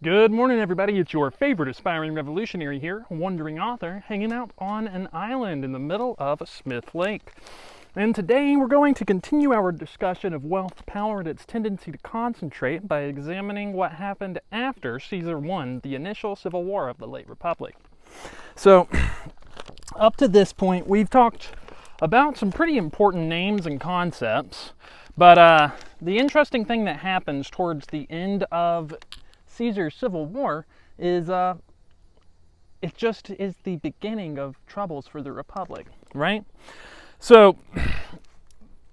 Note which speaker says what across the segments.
Speaker 1: Good morning, everybody. It's your favorite aspiring revolutionary here, wandering author, hanging out on an island in the middle of Smith Lake. And today we're going to continue our discussion of wealth, power, and its tendency to concentrate by examining what happened after Caesar won the initial civil war of the late Republic. So, up to this point, we've talked about some pretty important names and concepts, but the interesting thing that happens towards the end of Caesar's civil war is it just is the beginning of troubles for the Republic, right? So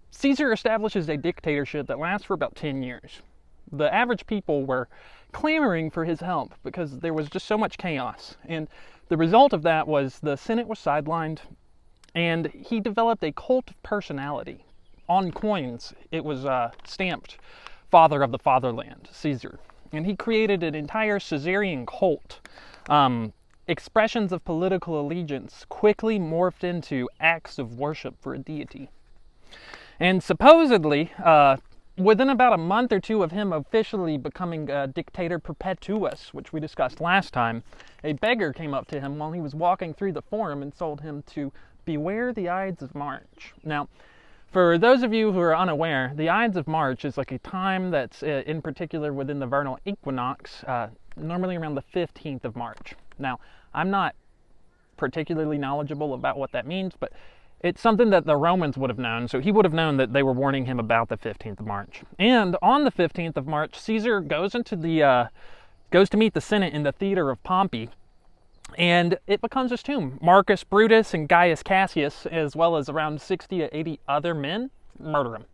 Speaker 1: Caesar establishes a dictatorship that lasts for about 10 years. The average people were clamoring for his help because there was just so much chaos, and the result of that was the Senate was sidelined, and he developed a cult of personality. On coins, it was stamped Father of the Fatherland, Caesar. And he created an entire Caesarian cult. Expressions of political allegiance quickly morphed into acts of worship for a deity. And supposedly, within about a month or two of him officially becoming dictator perpetuus, which we discussed last time, a beggar came up to him while he was walking through the forum and told him to beware the Ides of March. Now, for those of you who are unaware, the Ides of March is like a time that's in particular within the vernal equinox, normally around the 15th of March. Now, I'm not particularly knowledgeable about what that means, but it's something that the Romans would have known, so he would have known that they were warning him about the 15th of March. And on the 15th of March, Caesar goes to meet the Senate in the theater of Pompey, and it becomes his tomb. Marcus Brutus and Gaius Cassius, as well as around 60 to 80 other men, murder him.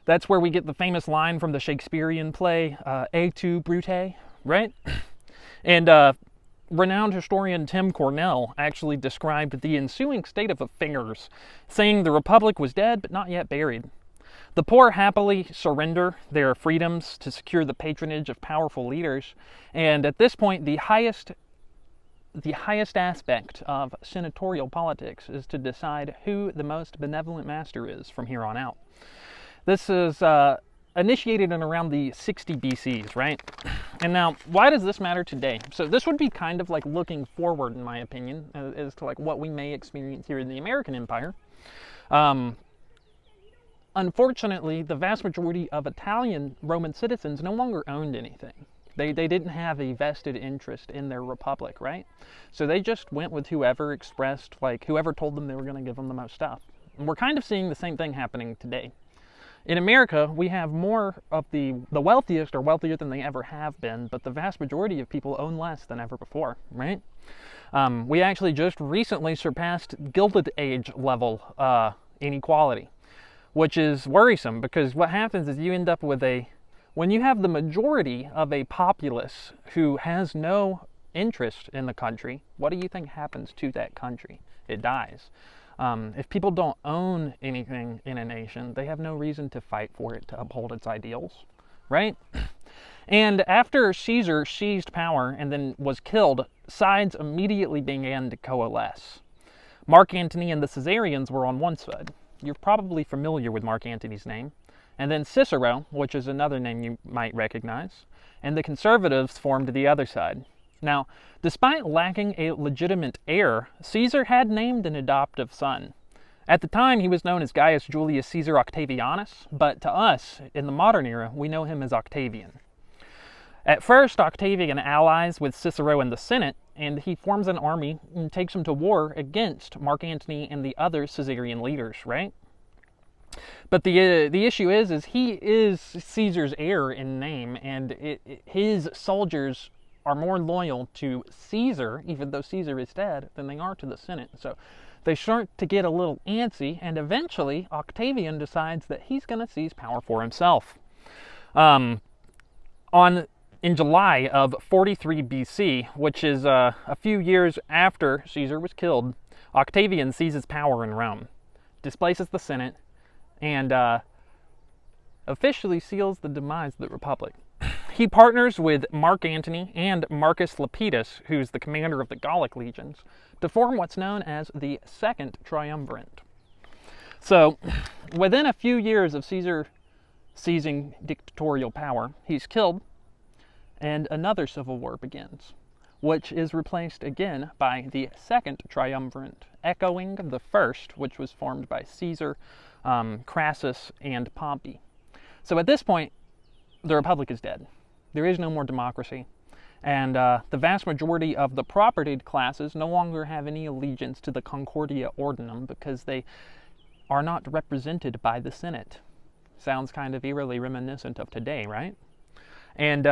Speaker 1: That's where we get the famous line from the Shakespearean play, Et tu, Brute, right? And renowned historian Tim Cornell actually described the ensuing state of affairs, saying the Republic was dead but not yet buried. The poor happily surrender their freedoms to secure the patronage of powerful leaders, and at this point the highest aspect of senatorial politics is to decide who the most benevolent master is from here on out. This is initiated in around the 60 BCs, right? And now, why does this matter today? So this would be kind of like looking forward, in my opinion, as to like what we may experience here in the American Empire. Unfortunately, the vast majority of Italian Roman citizens no longer owned anything. They didn't have a vested interest in their republic, right? So they just went with whoever expressed, like, whoever told them they were going to give them the most stuff. And we're kind of seeing the same thing happening today. In America, we have more of the wealthiest are wealthier than they ever have been, but the vast majority of people own less than ever before, right? We actually just recently surpassed Gilded Age level inequality, which is worrisome because what happens is you end up with when you have the majority of a populace who has no interest in the country, what do you think happens to that country? It dies. If people don't own anything in a nation, they have no reason to fight for it, to uphold its ideals, right? And after Caesar seized power and then was killed, sides immediately began to coalesce. Mark Antony and the Caesarians were on one side. You're probably familiar with Mark Antony's name. And then Cicero, which is another name you might recognize, and the conservatives formed the other side. Now, despite lacking a legitimate heir, Caesar had named an adoptive son. At the time, he was known as Gaius Julius Caesar Octavianus, but to us, in the modern era, we know him as Octavian. At first, Octavian allies with Cicero in the Senate, and he forms an army and takes him to war against Mark Antony and the other Caesarian leaders, right? But the issue is he is Caesar's heir in name, and his soldiers are more loyal to Caesar, even though Caesar is dead, than they are to the Senate. So they start to get a little antsy, and eventually Octavian decides that he's going to seize power for himself. In July of 43 BC, which is a few years after Caesar was killed, Octavian seizes power in Rome, displaces the Senate, and officially seals the demise of the Republic. He partners with Mark Antony and Marcus Lepidus, who's the commander of the Gallic legions, to form what's known as the Second Triumvirate. So, within a few years of Caesar seizing dictatorial power, he's killed, and another civil war begins, which is replaced again by the second triumvirate, echoing the first, which was formed by Caesar, Crassus, and Pompey. So at this point, the Republic is dead. There is no more democracy. And the vast majority of the propertied classes no longer have any allegiance to the Concordia Ordinum because they are not represented by the Senate. Sounds kind of eerily reminiscent of today, right? And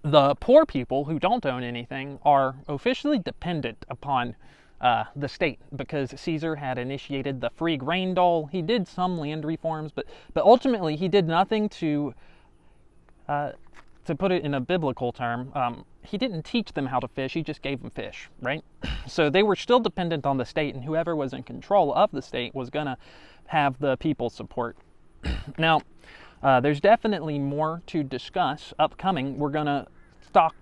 Speaker 1: the poor people who don't own anything are officially dependent upon the state because Caesar had initiated the free grain dole. He did some land reforms, but ultimately he did nothing to put it in a biblical term, he didn't teach them how to fish, he just gave them fish, right? So they were still dependent on the state, and whoever was in control of the state was going to have the people's support. Now, there's definitely more to discuss upcoming. We're going to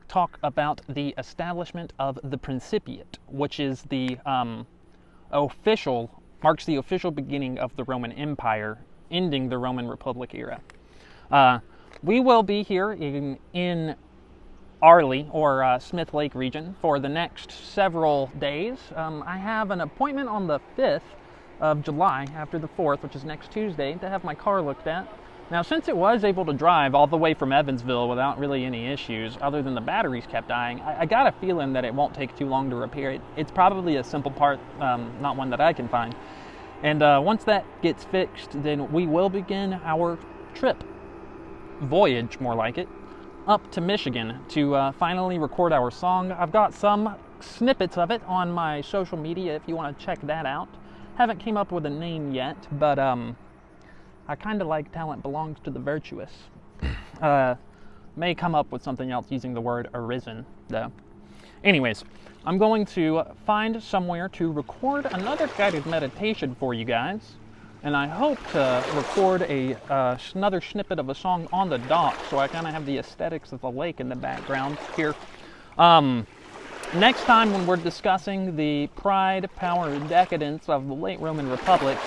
Speaker 1: talk about the establishment of the Principiate, which is the marks the official beginning of the Roman Empire, ending the Roman Republic era. We will be here in Arley, or Smith Lake region, for the next several days. I have an appointment on the 5th of July, after the 4th, which is next Tuesday, to have my car looked at. Now, since it was able to drive all the way from Evansville without really any issues, other than the batteries kept dying, I got a feeling that it won't take too long to repair it. It's probably a simple part, not one that I can find. And once that gets fixed, then we will begin our trip. Voyage, more like it, up to Michigan to finally record our song. I've got some snippets of it on my social media if you want to check that out. Haven't came up with a name yet, but I kind of like talent belongs to the virtuous. May come up with something else using the word arisen, though. Anyways, I'm going to find somewhere to record another guided meditation for you guys. And I hope to record another snippet of a song on the dock, so I kind of have the aesthetics of the lake in the background here. Next time, when we're discussing the pride, power, and decadence of the late Roman Republic,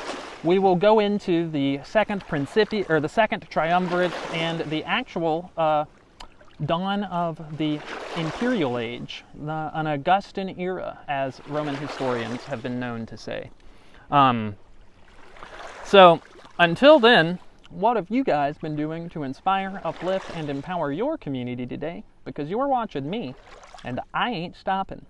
Speaker 1: we will go into the second the second triumvirate and the actual dawn of the imperial age, an Augustan era, as Roman historians have been known to say. So, until then, what have you guys been doing to inspire, uplift, and empower your community today? Because you're watching me, and I ain't stopping.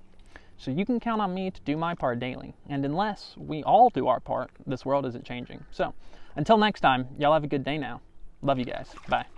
Speaker 1: So you can count on me to do my part daily. And unless we all do our part, this world isn't changing. So, until next time, y'all have a good day now. Love you guys. Bye.